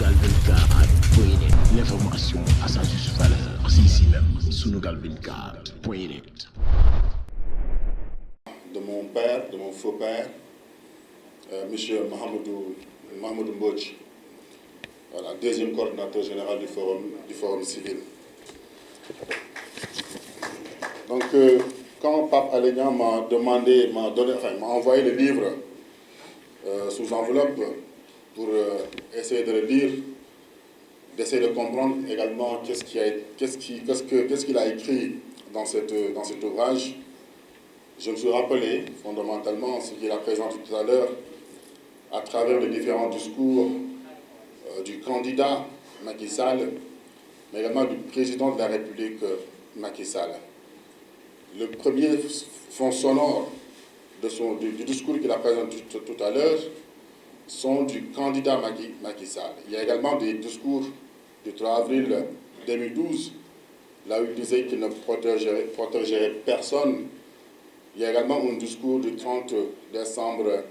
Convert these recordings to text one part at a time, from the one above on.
Sunugal 24.net. L'information à sa juste valeur, c'est ici même, Sunugal 24.net. De mon père, de mon faux père, monsieur Mahamadou Mbodj, voilà, deuxième coordinateur général du Forum civil. Donc, quand Pape Alé Niang m'a envoyé le livre sous enveloppe pour essayer de le lire, d'essayer de comprendre également qu'est-ce qu'il a écrit dans cet ouvrage, je me suis rappelé fondamentalement ce qu'il a présenté tout à l'heure à travers les différents discours du candidat Macky Sall, mais également du président de la République Macky Sall. Le premier fond sonore du discours qu'il a présenté tout à l'heure sont du candidat Macky Sall. Il y a également des discours du 3 avril 2012, là où il disait qu'il ne protégerait personne. Il y a également un discours du 30 décembre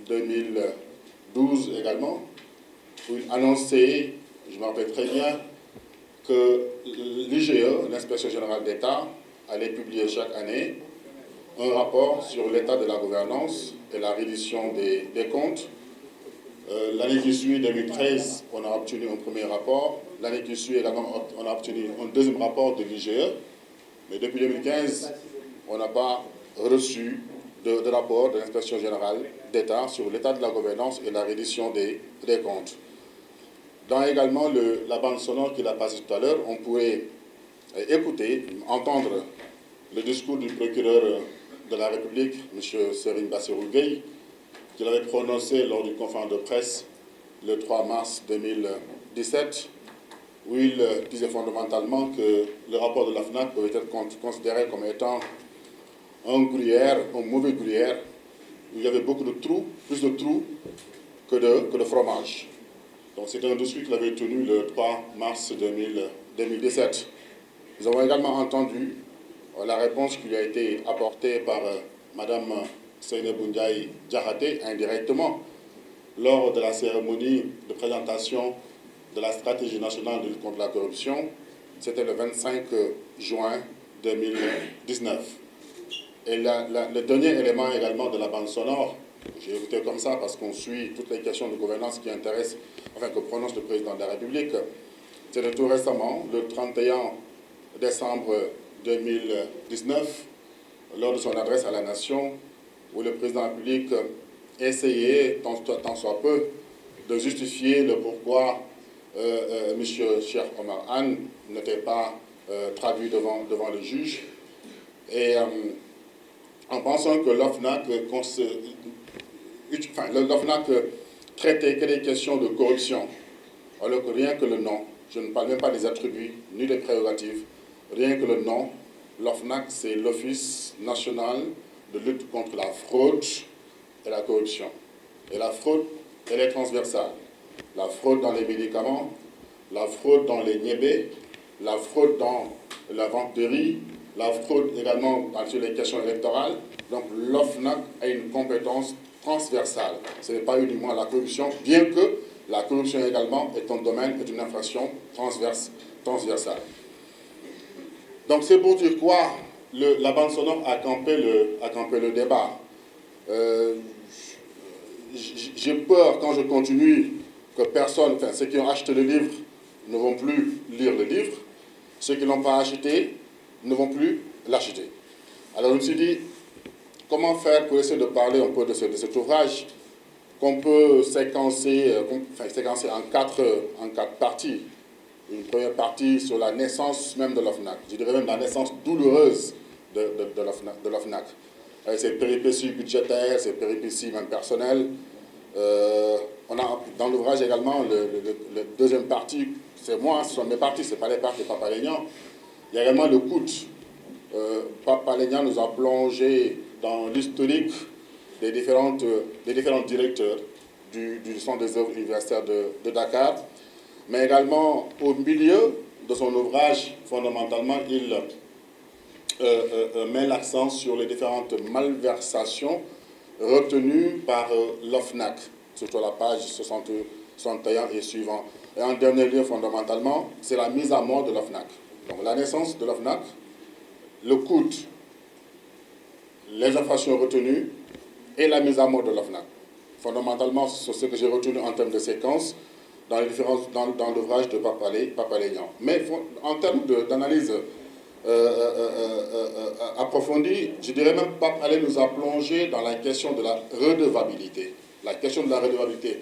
2012 également, où il annonçait, je me rappelle très bien, que l'IGE, l'Inspection générale d'État, allait publier chaque année un rapport sur l'état de la gouvernance et la reddition des comptes. L'année qui suit, 2013, on a obtenu un premier rapport. L'année qui suit également, on a obtenu un deuxième rapport de l'IGE. Mais depuis 2015, on n'a pas reçu de rapport de l'Inspection générale d'État sur l'état de la gouvernance et la reddition des comptes. Dans également la bande sonore qu'il a passée tout à l'heure, on pourrait écouter, entendre le discours du procureur de la République, M. Serigne Bassirou Gueye, qu'il avait prononcé lors du conférence de presse le 3 mars 2017, où il disait fondamentalement que le rapport de la FNAC peut être considéré comme étant un mauvais gruyère, où il y avait beaucoup de trous, plus de trous que de fromage. Donc c'est un discours qu'il avait tenu le 3 mars 2017. Nous avons également entendu la réponse qui lui a été apportée par Mme Seynabou Ndiaye Diakhaté indirectement lors de la cérémonie de présentation de la stratégie nationale de lutte contre la corruption. C'était le 25 juin 2019. Et le dernier élément également de la bande sonore, j'ai écouté comme ça parce qu'on suit toutes les questions de gouvernance qui intéressent, que prononce le président de la République. C'était tout récemment, le 31 décembre 2019, lors de son adresse à la nation, où le président de la République essayait, tant soit peu, de justifier le pourquoi M. Cheikh Omar Anne n'était pas traduit devant le juge. Et en pensant que l'OFNAC traitait que des questions de corruption, alors que rien que le nom, je ne parle même pas des attributs ni des prérogatives, rien que le nom, l'OFNAC, c'est l'Office national de lutte contre la fraude et la corruption. Et la fraude, elle est transversale. La fraude dans les médicaments, la fraude dans les niébés, la fraude dans la vente de riz, la fraude également sur les questions électorales. Donc l'OFNAC a une compétence transversale. Ce n'est pas uniquement la corruption, bien que la corruption également est un domaine, est une infraction transversale. Donc c'est pour dire quoi la bande sonore a campé le débat. J'ai peur quand je continue que ceux qui ont acheté le livre ne vont plus lire le livre. Ceux qui ne l'ont pas acheté ne vont plus l'acheter. Alors je me suis dit, comment faire pour essayer de parler un peu de cet ouvrage qu'on peut séquencer en quatre parties. Une première partie sur la naissance même de l'OFNAC. Je dirais même la naissance douloureuse de l'OFNAC. Avec ses péripéties budgétaires, ses péripéties même personnelles. On a dans l'ouvrage également la deuxième partie, c'est moi, ce sont mes parties, ce n'est pas les parties de Pape Alé Niang. Il y a également le coût. Pape Alé Niang nous a plongé dans l'historique des différents directeurs du Centre des œuvres universitaires de Dakar, mais également au milieu de son ouvrage, fondamentalement, il met l'accent sur les différentes malversations retenues par l'OFNAC, surtout à la page sont taillants et suivants. Et en dernier lieu, fondamentalement, c'est la mise à mort de l'OFNAC. Donc la naissance de l'OFNAC, le coût, les infractions retenues et la mise à mort de l'OFNAC. Fondamentalement, c'est ce que j'ai retenu en termes de séquence dans l'ouvrage de Pape Alé Niang. Mais en termes d'analyse approfondie, je dirais même que Pape Alé nous a plongé dans la question de la redevabilité. La question de la redevabilité.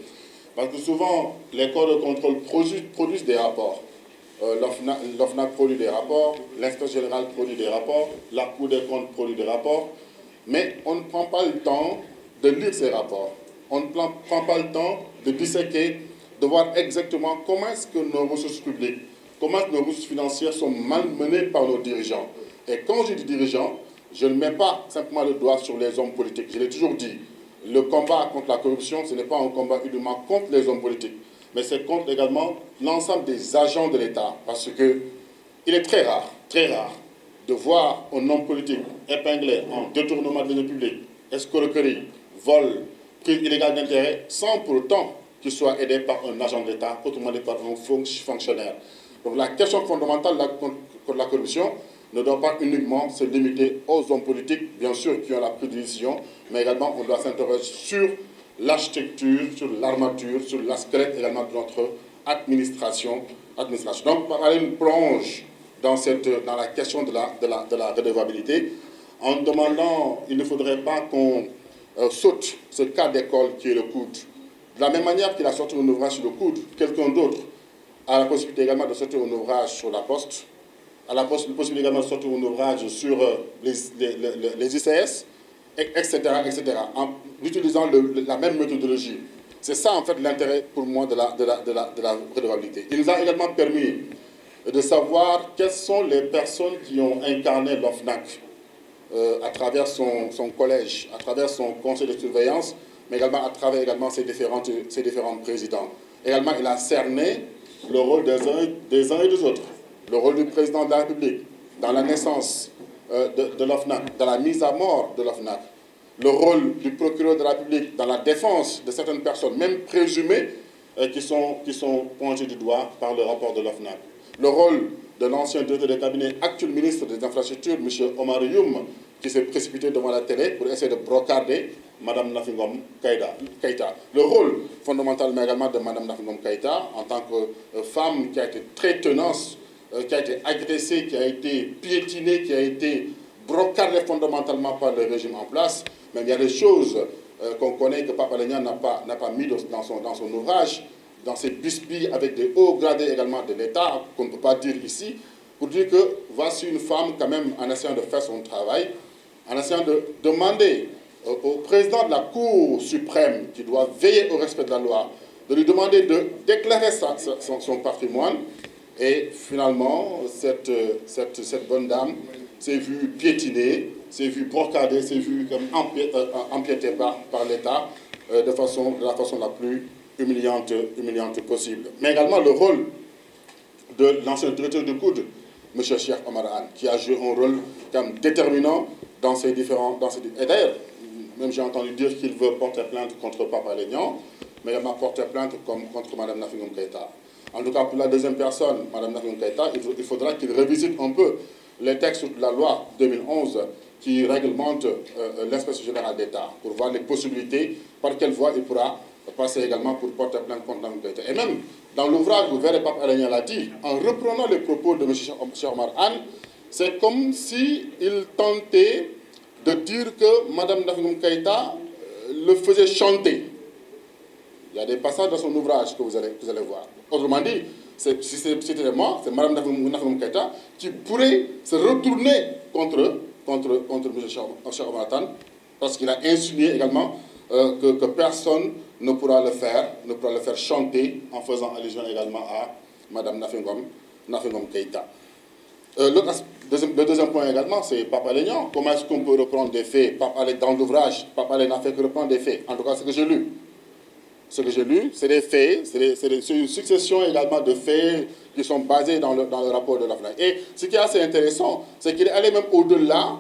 Parce que souvent, les corps de contrôle produisent des rapports. L'OFNAC produit des rapports, l'inspection générale produit des rapports, la Cour des comptes produit des rapports, mais on ne prend pas le temps de lire ces rapports. On ne prend pas le temps de disséquer, de voir exactement comment est-ce que nos ressources publiques, comment est-ce que nos ressources financières sont malmenées par nos dirigeants. Et quand je dis dirigeants, je ne mets pas simplement le doigt sur les hommes politiques. Je l'ai toujours dit, le combat contre la corruption, ce n'est pas un combat uniquement contre les hommes politiques, mais c'est contre également l'ensemble des agents de l'État. Parce qu'il est très rare de voir un homme politique épinglé en détournement de deniers publics, escroquerie, vol, prise illégale d'intérêt, sans pour autant qu'il soit aidé par un agent de l'État, autrement dit par un fonctionnaire. Donc la question fondamentale contre la corruption ne doit pas uniquement se limiter aux hommes politiques, bien sûr, qui ont la prise de décision, mais également on doit s'interroger sur l'architecture, sur l'armature, sur la squelette également de notre administration. Donc, Pape Alé nous plonge dans la question de la redevabilité, en demandant, il ne faudrait pas qu'on saute ce cas d'école qui est le coude. De la même manière qu'il a sorti un ouvrage sur le coude, quelqu'un d'autre a la possibilité également de sortir un ouvrage sur la Poste, a la possibilité également de sortir un ouvrage sur les ICS, etc., en utilisant la même méthodologie. C'est ça, en fait, l'intérêt pour moi de la redevabilité. Il nous a également permis de savoir quelles sont les personnes qui ont incarné l'OFNAC à travers son collège, à travers son conseil de surveillance, mais également à travers ses différents présidents. Également, il a cerné le rôle des uns et des autres, le rôle du président de la République dans la naissance de l'OFNAC, dans la mise à mort de l'OFNAC, le rôle du procureur de la République dans la défense de certaines personnes, même présumées, qui sont pointées du doigt par le rapport de l'OFNAC. Le rôle de l'ancien directeur de cabinet, actuel ministre des Infrastructures, M. Omar Youm, qui s'est précipité devant la télé pour essayer de brocarder Mme Nafi Ngom Keïta. Le rôle fondamental, mais également de Mme Nafi Ngom Keïta, en tant que femme qui a été très tenace, qui a été agressée, qui a été piétinée, qui a été brocardée fondamentalement par le régime en place. Même il y a des choses qu'on connaît que Pape Alé Niang n'a pas mis dans son ouvrage, dans ses bisbilles avec des hauts gradés également de l'État, qu'on ne peut pas dire ici, pour dire que voici une femme quand même en essayant de faire son travail, en essayant de demander au président de la Cour suprême, qui doit veiller au respect de la loi, de lui demander de déclarer son patrimoine. Et finalement, cette bonne dame s'est vue piétinée, s'est vue brocadée, s'est vue empiétée par l'État de la façon la plus humiliante possible. Mais également le rôle de l'ancien directeur de COUD, M. Cheikh Omar Anne, qui a joué un rôle quand même déterminant dans ces différents... Et d'ailleurs, même j'ai entendu dire qu'il veut porter plainte contre Pape Alé Niang, mais il m'a porté plainte contre Mme Nafi Ngom Keïta. En tout cas, pour la deuxième personne, Mme Nafi Ngom Keïta, il faudra qu'il revisite un peu les textes de la loi 2011 qui réglemente l'inspection générale d'État pour voir les possibilités par quelle voie il pourra passer également pour porter plainte contre Mme Keïta. Et même dans l'ouvrage, vous verrez, Pape Alé Niang l'a dit, en reprenant les propos de M. Cheikh Omar Anne, c'est comme s'il tentait de dire que Mme Nafi Ngom Keïta le faisait chanter. Il y a des passages dans son ouvrage que vous allez voir. Autrement dit, si c'était moi, c'est Mme Nafi Ngom Keïta qui pourrait se retourner contre M. Cheikh Omar Anne, parce qu'il a insinué également que personne ne pourra le faire chanter en faisant allusion également à Mme Nafi Ngom Keïta. Le deuxième point également, c'est Pape Alé Niang. Comment est-ce qu'on peut reprendre des faits? Dans l'ouvrage, Pape Alé n'a fait que reprendre des faits. En tout cas, ce que j'ai lu. Ce que j'ai lu, c'est des faits, c'est une succession également de faits qui sont basés dans le rapport de l'OFNAC. Et ce qui est assez intéressant, c'est qu'il est allé même au-delà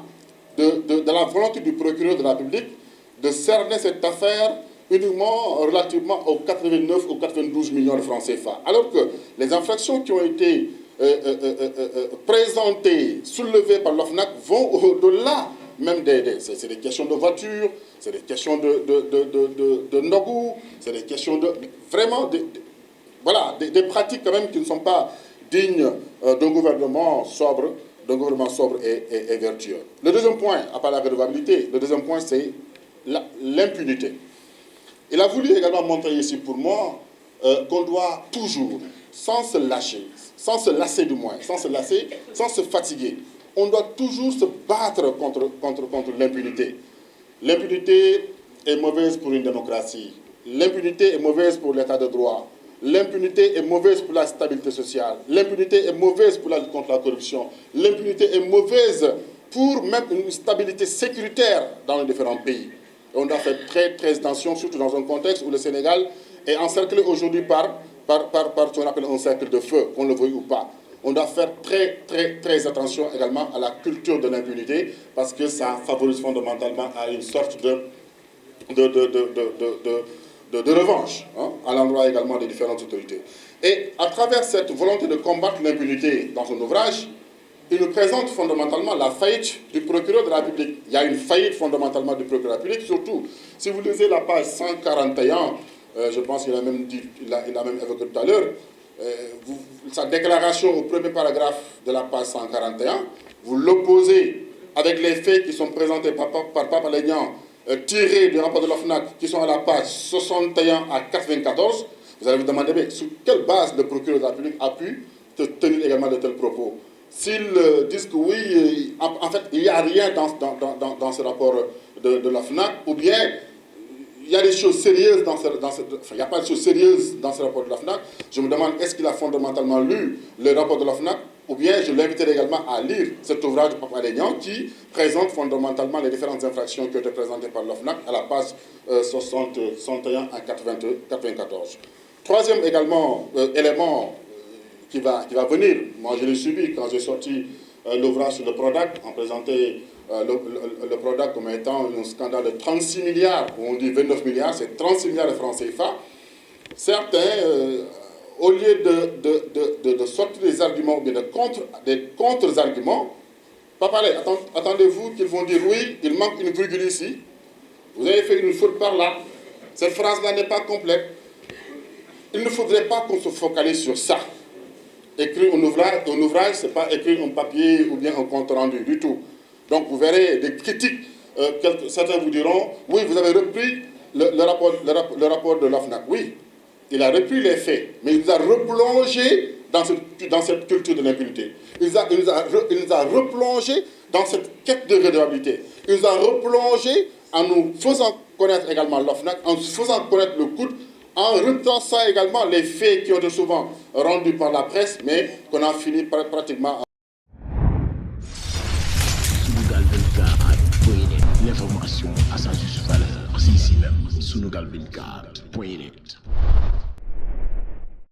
de la volonté du procureur de la République de cerner cette affaire uniquement relativement aux 89 ou 92 millions de francs CFA. Alors que les infractions qui ont été présentées, soulevées par l'OFNAC vont au-delà même c'est des questions de voitures, c'est des questions de Ndogou, c'est des questions de vraiment des pratiques quand même qui ne sont pas dignes d'un gouvernement sobre, et vertueux. Le deuxième point, à part la redevabilité, le deuxième point c'est l'impunité. Il a voulu également montrer ici pour moi qu'on doit toujours, sans se lasser du moins, sans se fatiguer, on doit toujours se battre contre l'impunité. L'impunité est mauvaise pour une démocratie. L'impunité est mauvaise pour l'état de droit. L'impunité est mauvaise pour la stabilité sociale. L'impunité est mauvaise pour la lutte contre la corruption. L'impunité est mauvaise pour même une stabilité sécuritaire dans les différents pays. Et on doit faire très, très attention, surtout dans un contexte où le Sénégal est encerclé aujourd'hui par ce qu'on appelle un cercle de feu, qu'on le veuille ou pas. On doit faire très, très, très attention également à la culture de l'impunité parce que ça favorise fondamentalement à une sorte de revanche à l'endroit également des différentes autorités. Et à travers cette volonté de combattre l'impunité dans son ouvrage, il nous présente fondamentalement la faillite du procureur de la République. Il y a une faillite fondamentalement du procureur de la République, surtout si vous lisez la page 141, je pense qu'il a même dit, il a même évoqué tout à l'heure, sa déclaration au premier paragraphe de la page 141, vous l'opposez avec les faits qui sont présentés par Pape Alé Niang, tirés du rapport de l'OFNAC, qui sont à la page 61 à 94, vous allez vous demander, mais sur quelle base le procureur de la République a pu tenir également de tels propos? S'ils disent que oui, en fait, il n'y a rien dans ce rapport de l'OFNAC, ou bien il y a des choses sérieuses il n'y a pas de choses sérieuses dans ce rapport de l'OFNAC, je me demande, est-ce qu'il a fondamentalement lu le rapport de l'OFNAC, ou bien je l'inviterai également à lire cet ouvrage de Pape Alé Niang qui présente fondamentalement les différentes infractions qui ont été présentées par l'OFNAC à la page 61 à 94. Troisième également élément qui va venir, moi je l'ai subi quand j'ai sorti l'ouvrage sur le Prodac, en présenté le Prodac comme étant un scandale de 36 milliards, où on dit 29 milliards, c'est 36 milliards de francs CFA. Certains, au lieu de sortir des arguments ou bien des contre-arguments, attendez-vous qu'ils vont dire oui, il manque une virgule ici, vous avez fait une faute par là, cette phrase-là n'est pas complète. Il ne faudrait pas qu'on se focalise sur ça. Écrire un ouvrage, ce n'est pas écrire un papier ou bien un compte rendu du tout. Donc vous verrez des critiques. Certains vous diront, oui, vous avez repris le rapport de l'OFNAC. Oui, il a repris les faits, mais il nous a replongé dans cette culture de l'impunité. Il nous a replongé dans cette quête de redevabilité. Il nous a replongé en nous faisant connaître également l'OFNAC, en nous faisant connaître le coût, en retraçant également les faits qui ont été souvent rendus par la presse, mais qu'on a fini pratiquement. L'information à sa juste valeur, c'est ici même, Sunugal 24.net.